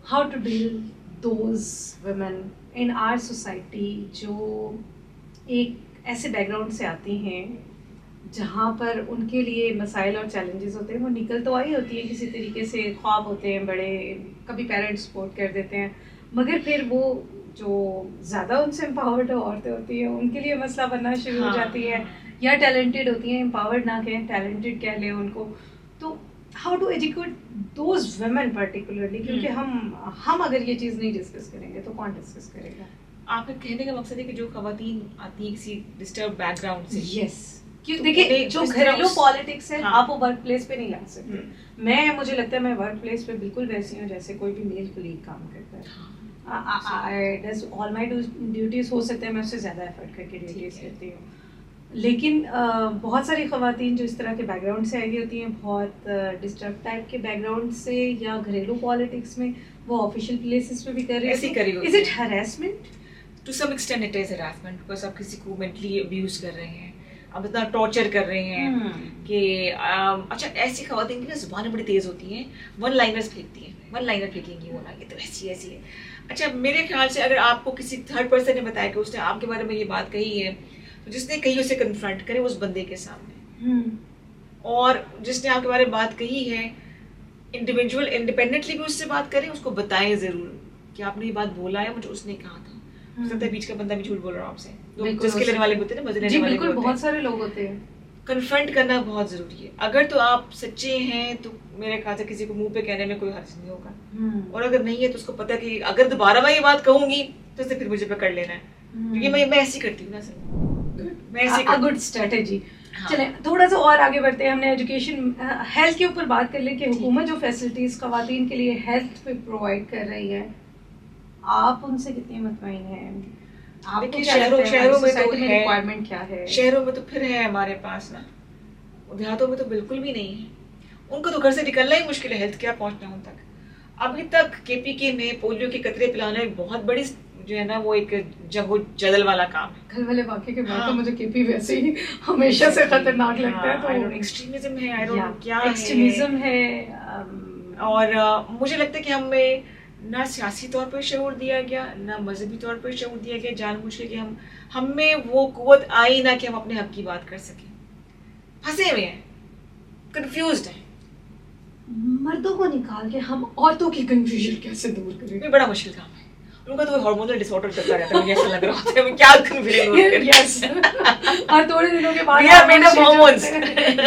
How to deal those women in our society जो एक ऐसे background से आती हैं जहाँ पर उनके लिए मसाइल और चैलेंजेस होते हैं। वो निकल तो आई होती है किसी तरीके से, ख्वाब होते हैं बड़े, कभी पेरेंट्स सपोर्ट कर देते हैं, मगर फिर वो जो ज़्यादा उनसे एम्पावर्ड औरतें होती हैं उनके लिए मसला बनना शुरू हो जाती है, या टैलेंटेड होती हैं, एम्पावर्ड ना कहें, टैलेंटेड कह लें उनको। तो how to educate those women particularly, क्योंकि हम अगर ये चीज़ नहीं डिस्कस करेंगे तो कौन डिस्कस करेगा? आपका कहने का मकसद है कि जो खवातीन आती हैं किसी डिस्टर्ब बैकग्राउंड से, यस, देखिए जो घरेलू पॉलिटिक्स है आप वो वर्क प्लेस पे नहीं ला सकते। मुझे लगता है मैं वर्क प्लेस पे बिल्कुल वैसी हूँ जैसे कोई भी मेल कलीग काम करता है। ऑल माई ड्यूटीज हो सकते हैं मैं उससे ज़्यादा एफर्ट करके ड्यूटीज करती हूँ, लेकिन बहुत सारी ख़वातीन जो इस तरह के बैकग्राउंड से आई होती हैं, बहुत डिस्टर्ब टाइप के बैकग्राउंड से या घरेलू पॉलिटिक्स में, वो ऑफिशियल प्लेसेस पे भी कर रही है। Is it harassment? To some extent it is harassment, because आप किसी को मेंटली अब्यूज कर रहे हैं, अब इतना टॉर्चर कर रहे हैं कि अच्छा ऐसी खवातीन की ना जुबानें बड़ी तेज होती हैं, वन लाइनर्स फेंकती हैं, वन लाइनर फेंकेंगी वो ना, ये तो ऐसी है। अच्छा मेरे ख्याल से अगर आपको किसी थर्ड पर्सन ने बताया कि उसने आपके बारे में ये बात कही है, तो जिसने कही उसे कन्फ्रंट करे उस बंदे के सामने, और जिसने आपके बारे में बात कही है इंडिविजुअल इंडिपेंडेंटली भी उससे बात करें, उसको बताएं जरूर कि आपने ये बात बोला है, मुझे उसने कहा था। सकता है बीच का बंदा भी झूठ बोल रहा है आपसे, जिसके लेने वाले होते हैं ना, मजे लेने वाले होते हैं, बहुत सारे लोग होते हैं। कन्फ्रंट करना बहुत जरूरी है। अगर तो आप सच्चे हैं तो मेरे ख्याल से किसी को मुंह पे कहने में कोई हर्ज नहीं होगा, और अगर नहीं है तो उसको पता है कि अगर दोबारा मैं ये बात कहूंगी तो उससे फिर मुझे पकड़ लेना है, क्योंकि मैं ऐसी करती हूँ ना सर, मैं ऐसी करती हूँ। Good strategy. चले थोड़ा सा और आगे बढ़ते हैं। हमने एजुकेशन हेल्थ के ऊपर बात कर ले कि हुकूमत जो फैसिलिटीज खवातीन के लिए हेल्थ पे प्रोवाइड कर रही है, आप उनसे कितने मुतमईन हैं? आपको देखिए क्या लगता है शहरों में तो सोसाइटी में है, रिक्वायरमेंट क्या है? शहरों में तो फिर है हमारे पास ना, देहातों में तो बिल्कुल भी नहीं है। उनको तो घर से निकलना ही मुश्किल है हेल्थ केयर पहुंचना उन तक। अभी तक केपीके में पोलियो के कतरे पिलाना एक बहुत बड़ी जो है ना वो एक जंगो जदल वाला काम है। कल वाले वाक्य के बाद हाँ। तो मुझे केपी वैसे ही हमेशा से खतरनाक लगता है। आई डोंट तो एक्सट्रीमिज्म है, आई डोंट क्या है एक्सट्रीमिज्म है। और मुझे लगता है कि हमें ना सियासी तौर पर शऊर दिया गया, ना मजहबी तौर पर शऊर दिया गया जानबूझ के कि हमें वो कुव्वत आई ना कि हम अपने हक की बात कर सकें। फंसे हुए हैं, कंफ्यूज्ड हैं। मर्दों को निकाल के हम औरतों की कंफ्यूजन कैसे दूर करें? ये बड़ा मुश्किल काम है। उनका तो हार्मोनल डिसऑर्डर चलता रहता है, मुझे ऐसा लग रहा होता है क्या कंफ्यूजन दूर करें। यस और थोड़े दिनों के बाद We are made of hormones.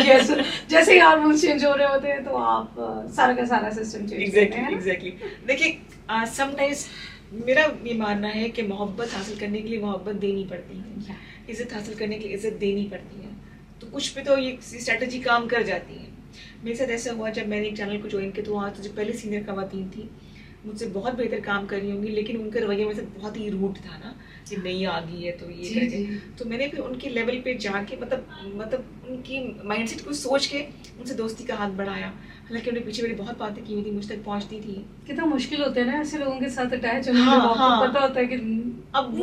Yes जैसे ही हार्मोन्स चेंज हो रहे होते हैं तो आप सारा का सारा सिस्टम चेंज करते हैं। एग्जैक्टली देखिए समटाइम्स मेरा ये मानना है कि मोहब्बत हासिल करने के लिए मोहब्बत देनी पड़ती है, इज्जत हासिल करने के लिए इज्जत देनी पड़ती है। तो कुछ पे तो ये स्ट्रेटजी काम कर जाती है। मेरे साथ ऐसा हुआ जब मैंने एक चैनल को ज्वाइन किया तो वहाँ तो जो पहले सीनियर खवातीन थी मुझसे बहुत बेहतर काम कर रही होंगी, लेकिन उनका रवैया मेरे साथ बहुत ही रूट था ना कि नहीं आ गई है तो ये करके। तो मैंने फिर उनके लेवल पे जाके मतलब उनकी माइंडसेट को सोच के उनसे दोस्ती का हाथ बढ़ाया। हालांकि उन्हें पीछे मेरी बहुत बातें की हुई थी, मुझ तक पहुंचती थी। कितना मुश्किल होता है ना ऐसे लोगों के साथ अटैच होना। हाँ, जब आपको हाँ। पता होता है कि अब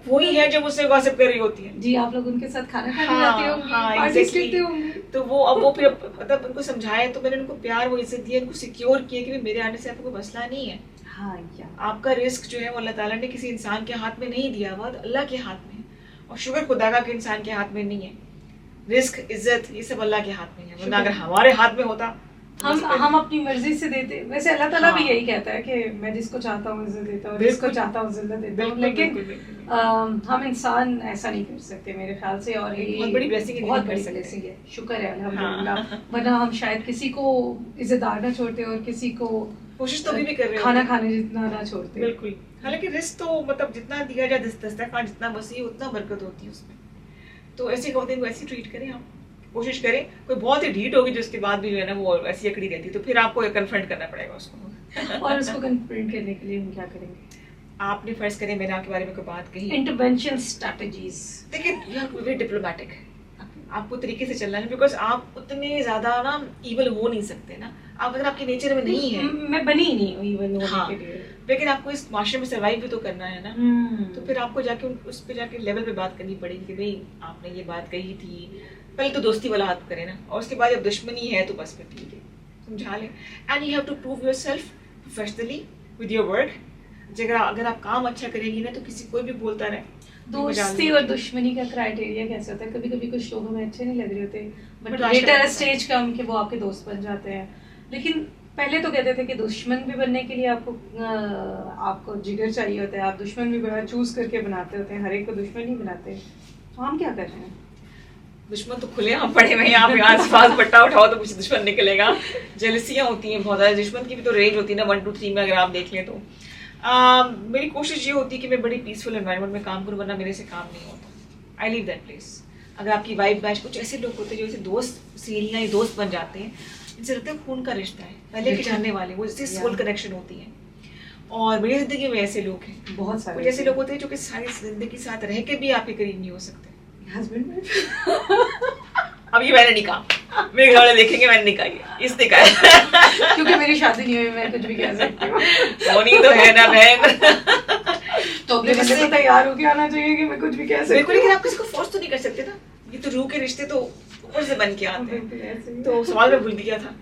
वही है जो मुझसे गॉसिप कर रही होती है। जी आप लोग उनके साथ खाना खाने हाँ, जाते होंगे, हाँ, पार्टीज exactly. करते होंगे। तो वो फिर मतलब उनको समझाया तो मैंने उनको प्यार वो इज्जत दिया, उनको सिक्योर किया कि मेरे आने से आपको कोई मसला नहीं है। हाँ या आपका रिस्क जो है वो अल्लाह ताला ने किसी इंसान के हाथ में नहीं दिया हुआ, अल्लाह के हाथ में है। और शुक्र खुदा का कि इंसान के हाथ में नहीं है। रिस्क इज्जत ये सब अल्लाह के हाथ में है, वरना अगर हमारे हाथ में होता हम अपनी मर्जी से देते। वैसे अल्लाह ताला भी हाँ। यही कहता है कि मैं जिसको चाहता हूँ इज्जत देता हूँ, बिल्कुल। जिसको चाहता हूँ जिल्लत देता हूँ। बिल्कुल, लेकिन बिल्कुल। हम इंसान ऐसा नहीं कर सकते मेरे ख्याल से। और ये बहुत बड़ी blessing है, बहुत नहीं कर बड़ी सकते। blessing है, शुक्र है अल्हम्दुलिल्लाह। हाँ। वरना हम शायद किसी को इज्जतदार ना छोड़ते और किसी को कोशिश तो अभी भी कर रहे खाना होते हैं। खाने जितना ना छोड़ते। बिल्कुल। हालांकि रिस्क तो मतलब जितना दिया जाए दस्तरखान जितना वसी उतना बरकत होती है उसमें। तो ऐसी खौतीन को ऐसी ट्रीट करें, आप कोशिश करें। कोई बहुत ही ढीठ होगी जिसके बाद भी जो है ना वो ऐसी अकड़ी रहती है, तो फिर आपको कन्फ्रंट करना पड़ेगा उसको। और उसको कन्फ्रंट करने के लिए हम क्या करेंगे? आपने फर्ज करें मैंने आपके बारे में कोई बात कही, इंटरवेंशन स्ट्रेटजीज। देखिए you have to be very diplomatic. आपको तरीके से चलना है, बिकॉज आप उतने ज्यादा ना ईवल हो नहीं सकते ना। आप अगर आपके नेचर में नहीं है, मैं बनी ही नहीं हूँ इवन होने हाँ, के लिए। लेकिन आपको इस माशरे में सर्वाइव भी तो करना है ना। तो फिर आपको जाके उस पे जाके लेवल पे बात करनी पड़ेगी कि भाई आपने ये बात कही थी। पहले तो दोस्ती वाला हाथ करें ना, और उसके बाद जब दुश्मनी है तो बस फिर ठीक है समझा लें। And you have to prove yourself professionally with your work. अगर आप काम अच्छा करेंगी ना तो किसी कोई भी बोलता रहे। दोस्ती और दुश्मनी का क्राइटेरिया कैसे होता है? कभी कभी कुछ लोग हमें अच्छे नहीं लग रहे होते, बट But लेटर स्टेज कम कि वो आपके दोस्त बन जाते हैं। लेकिन पहले तो कहते थे कि दुश्मन भी बनने के लिए आपको जिगर चाहिए होता है, आप दुश्मन भी बड़ा चूज करके बनाते होते हैं, हर एक को दुश्मन नहीं बनाते। तो हम क्या कर रहे हैं? दुश्मन तो खुले हम पड़े हुए हैं। आप यहाँ से पास पट्टा उठाओ तो कुछ दुश्मन निकलेगा। जेलसियाँ होती हैं बहुत ज़्यादा, दुश्मन की भी तो रेंज होती है ना 1 2 3 में अगर आप देख लें तो। मेरी कोशिश ये होती है कि मैं बड़ी पीसफुल एनवायरनमेंट में काम करूँ, वरना मेरे से काम नहीं होता। I leave that place. अगर आपकी वाइब मैच, कुछ ऐसे लोग होते हैं जो ऐसे दोस्त सहेलियाँ या दोस्त बन जाते हैं, इनसे लगता है खून का रिश्ता है, पहले के जानने वाले, वो इससे सोल कनेक्शन होती है। और मेरी जिंदगी में ऐसे लोग हैं बहुत सारे। कुछ ऐसे लोग होते हैं जो कि सारी जिंदगी साथ रह के भी आपके करीब नहीं हो सकते। हस्बैंड अब ये मैंने नहीं कहा, मेरे घर वाले देखेंगे मैंने नहीं कहा, इसने कहा क्योंकि मेरी शादी नहीं हुई, मैं कुछ भी कह सकती हूँ। होनी तो है ना बहन। तो अपने बंदे को तैयार होके आना चाहिए कि मैं कुछ भी कह सकती बिल्कुल, हूँ। लेकिन आप किसी को फोर्स तो नहीं कर सकते ना। ये तो रूह के रिश्ते तो ऊपर से बन के आते हैं। बिल्कुल ऐसे ही। तो सवाल मैं भूल गया था।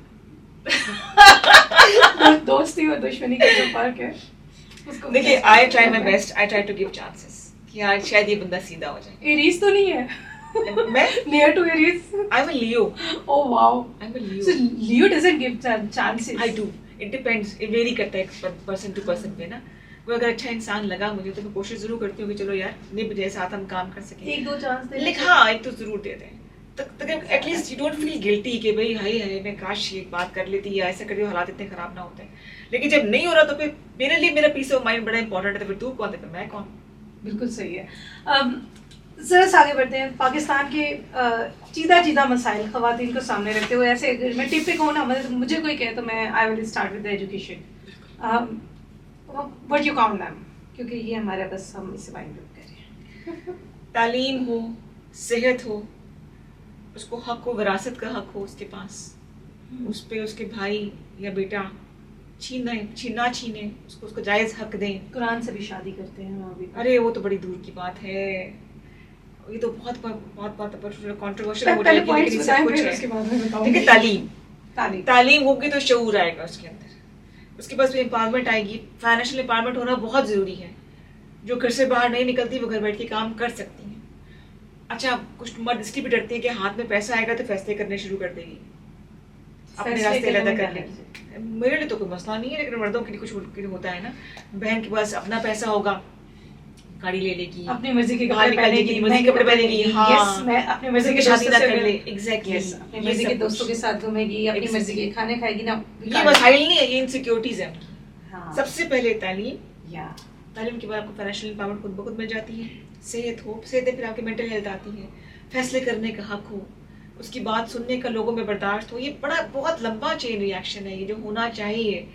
दोस्ती और दुश्मनी का जो फर्क है उसको देखिए I try my best, I try to give chances कि यार शायद ये बंदा सीधा हो जाए। एरीज तो नहीं है? मैं near to Aries. I am a Leo. Oh wow, I am a Leo. So Leo doesn't give chances. I do, it depends, it very करता है पर्सन टू पर्सन पे ना। कोई अगर अच्छा इंसान लगा मुझे तो मैं कोशिश जरूर करती हूँ कि चलो यार निभ जाए, साथ हम काम कर सकें। एक दो चांस दे। लेकिन हाँ एक तो जरूर देते हैं तक at least you don't feel guilty कि भाई हाय हाय मैं काश ये बात कर लेती या ऐसा कर रही, हालात इतने खराब ना होते। लेकिन जब नहीं हो रहा तो फिर मेरे लिए मेरा पीस ऑफ माइंड बड़ा इंपॉर्टेंट है। तो फिर तू कौन है, मैं कौन? बिल्कुल सही है। जरा सा आगे बढ़ते हैं। पाकिस्तान के चीदा मसाइल खवातीन को सामने रखते हुए, ऐसे अगर मैं टिपिक हूँ ना, मतलब मुझे कोई कहे तो मैं I will start with education. What you count them, क्योंकि ये हमारे बस हम इसे माइंड रखते हैं। तालीम हो, सेहत हो, उसको हक हो, विरासत का हक हो उसके पास, उस पे उसके भाई या बेटा छीना छीने, उसको उसको जायज़ हक दें। कुरान से भी शादी करते हैं वहाँ भी। अरे वो तो बड़ी दूर की बात है, ये तो बहुत बहुत बहुत कंट्रोवर्शियल हो पहले जाएगी, पॉइंट्स लेकिन ये बताएं सब कुछ फिर है। उसके बाद में बताऊंगी। ठीक है, तालीम तालीम तालीम होगी तो शऊर आएगा उसके अंदर, उसके पास एम्पावरमेंट आएगी। फाइनेंशियल एम्पावरमेंट होना बहुत ज़रूरी है। जो घर से बाहर नहीं निकलती वो घर बैठ के काम कर सकती हैं। अच्छा, कुछ मर्द इसलिए भी डरती है कि हाथ में पैसा आएगा तो फैसले करने शुरू कर देगी, अपने फैसले रास्ते करने अलग में कर क्या लेगी। मेरे लिए तो कोई मसला नहीं है, लेकिन मर्दों के लिए कुछ होता है ना। बहन के पास अपना पैसा होगा, गाड़ी ले लेगी, अपनी मर्जी के बाहर कपड़े निकल जाएगी, पहनेगी, मर्जी के कपड़े पहनेगी, हाँ, यस, मैं अपनी मर्जी के शादी दोस्तों ना से कर ले, मिलूं। एग्जैक्टली, यस, अपनी मर्जी के दोस्तों के साथ घूमेगी, अपनी मर्जी के खाने खाएगी ना। ये मसाइल नहीं है, ये इनसिक्योरिटीज है। हाँ, सबसे पहले तालीम, या तालीम के बाद आपको फाइनेंशियल एम्पावरमेंट खुद ब खुद मिल जाती है। सेहत हो, सेहत फिर आपकी मेंटल हेल्थ आती है, फैसले करने का हक हो, उसकी बात सुनने का लोगों में बर्दाश्त हो। ये बड़ा बहुत लंबा चेन रिएक्शन है, ये जो होना चाहिए,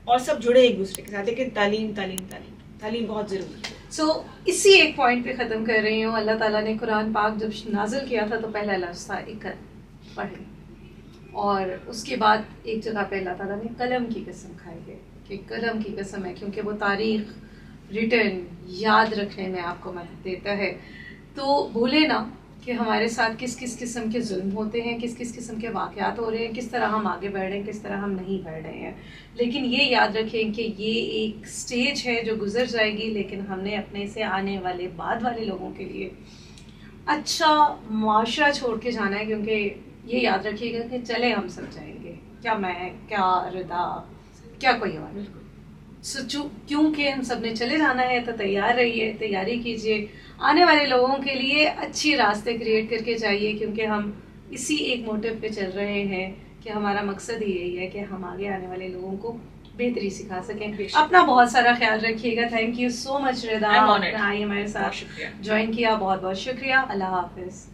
और सब जुड़े एक दूसरे के साथ। लेकिन तालीम तालीम तालीम तालीम बहुत ज़रूरी है। सो इसी एक पॉइंट पे ख़त्म कर रही हूँ। अल्लाह ताला ने कुरान पाक जब नाजिल किया था तो पहला लफ्ज़ था इक़्रा, पढ़े, और उसके बाद एक जगह पे अल्लाह ताला ने कलम की कसम खाई है कि कलम की कसम है, क्योंकि वो तारीख़ रिटर्न याद रखने में आपको मदद देता है। तो भूले ना कि हमारे साथ किस किस किस्म के जुल्म होते हैं, किस किस किस्म के वाक़यात हो रहे हैं, किस तरह हम आगे बढ़ रहे हैं, किस तरह हम नहीं बढ़ रहे हैं। लेकिन ये याद रखें कि ये एक स्टेज है जो गुजर जाएगी, लेकिन हमने अपने से आने वाले बाद वाले लोगों के लिए अच्छा माशरा छोड़ के जाना है। क्योंकि ये याद रखिएगा कि चले हम सब जाएंगे, क्या मैं, क्या रिदा, क्या कोई और। क्योंकि हम सब ने चले जाना है तो तैयार रहिए, तैयारी कीजिए, आने वाले लोगों के लिए अच्छी रास्ते क्रिएट करके जाइए, क्योंकि हम इसी एक मोटिव पे चल रहे हैं कि हमारा मकसद ही यही है कि हम आगे आने वाले लोगों को बेहतरी सिखा सकें। अपना बहुत सारा ख्याल रखिएगा। थैंक यू सो मच रिदा, आपने हमारे साथ ज्वाइन किया, बहुत बहुत शुक्रिया। अल्लाह हाफिज़।